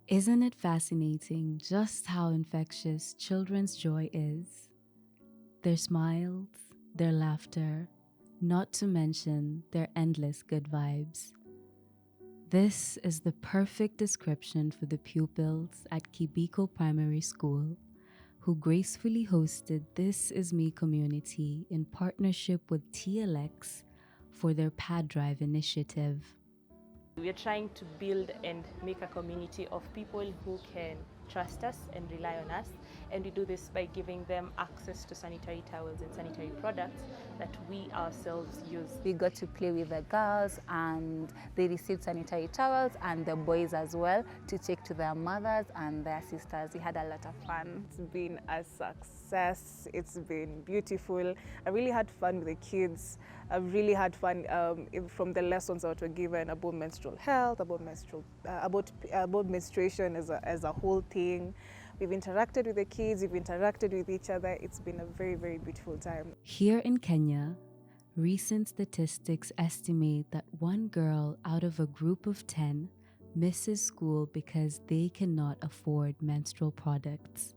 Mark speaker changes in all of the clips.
Speaker 1: Isn't it fascinating just how infectious children's joy is? Their smiles, their laughter, not to mention their endless good vibes. This is the perfect description for the pupils at Kibiko Primary School, who gracefully hosted This Is Me community in partnership with TLX for their Pad Drive initiative.
Speaker 2: We are trying to build and make a community of people who can trust us and rely on us, and we do this by giving them access to sanitary towels and sanitary products that we ourselves use.
Speaker 3: We got to play with the girls and they received sanitary towels, and the boys as well, to take to their mothers and their sisters. We had a lot of fun.
Speaker 4: It's been a success. It's been beautiful. I really had fun with the kids. I really had fun from the lessons that were given about menstrual health, about menstruation as a whole thing. We've interacted with the kids, we've interacted with each other. It's been a very, very beautiful time.
Speaker 1: Here in Kenya, recent statistics estimate that 1 girl out of a group of 10 misses school because they cannot afford menstrual products.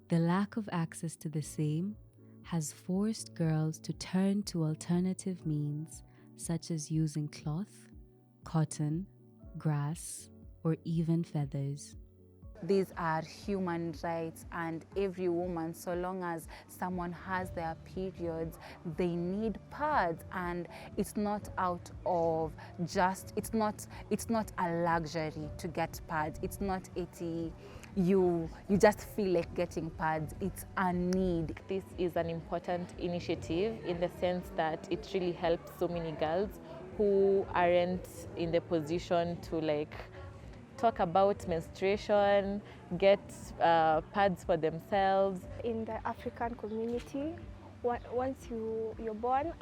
Speaker 1: The lack of access to the same has forced girls to turn to alternative means such as using cloth, cotton, grass, or even feathers.
Speaker 3: These are human rights, and every woman, so long as someone has their periods, they need pads, and it's not out of it's not a luxury to get pads. It's not you just feel like getting pads. It's a need.
Speaker 2: This is an important initiative in the sense that it really helps so many girls who aren't in the position to talk about menstruation, get pads for themselves.
Speaker 5: In the African community, once you're born,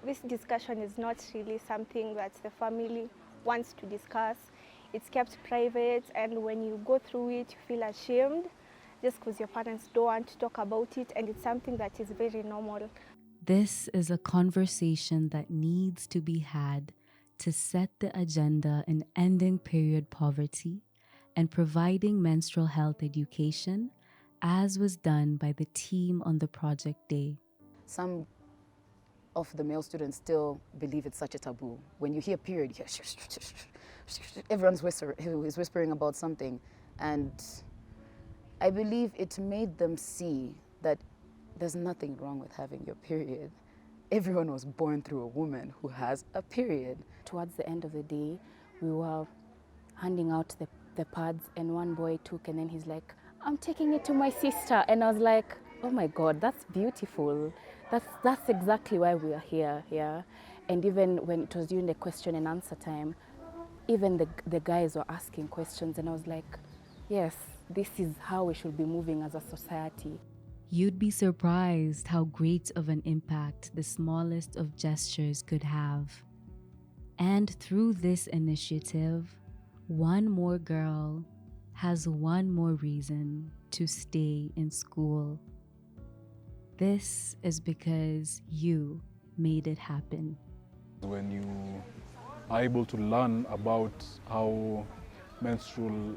Speaker 5: this discussion is not really something that the family wants to discuss. It's kept private, and when you go through it, you feel ashamed just because your parents don't want to talk about it, and it's something that is very normal.
Speaker 1: This is a conversation that needs to be had to set the agenda in ending period poverty and providing menstrual health education, as was done by the team on the project day.
Speaker 6: Some of the male students still believe it's such a taboo. When you hear period, you hear everyone's whispering about something. And I believe it made them see that there's nothing wrong with having your period. Everyone was born through a woman who has a period.
Speaker 3: Towards the end of the day, we were handing out the pads, and one boy took, and then he's like, "I'm taking it to my sister." And I was like, oh my God, that's beautiful. That's exactly why we are here, yeah. And even when it was during the question and answer time, even the guys were asking questions, and I was like, yes, this is how we should be moving as a society.
Speaker 1: You'd be surprised how great of an impact the smallest of gestures could have. And through this initiative, one more girl has one more reason to stay in school. This is because you made it happen.
Speaker 7: When you are able to learn about how menstrual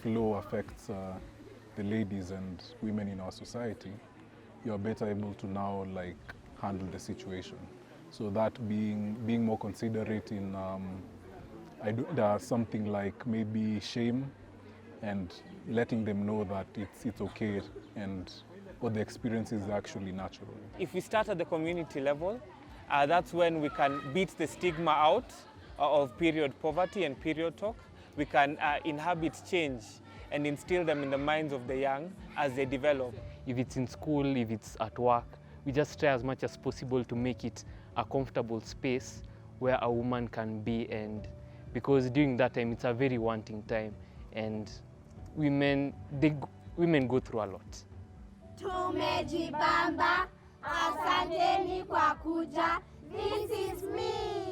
Speaker 7: flow affects the ladies and women in our society, you are better able to now handle the situation. So that being more considerate in there's something like maybe shame, and letting them know that it's okay and what the experience is actually natural.
Speaker 8: If we start at the community level, that's when we can beat the stigma out of period poverty and period talk. We can inhabit change and instill them in the minds of the young as they develop.
Speaker 9: If it's in school, if it's at work, we just try as much as possible to make it a comfortable space where a woman can be, and because during that time it's a very wanting time, and women go through a lot.
Speaker 10: Tumejibamba, asanteni kwa kuja. This is me.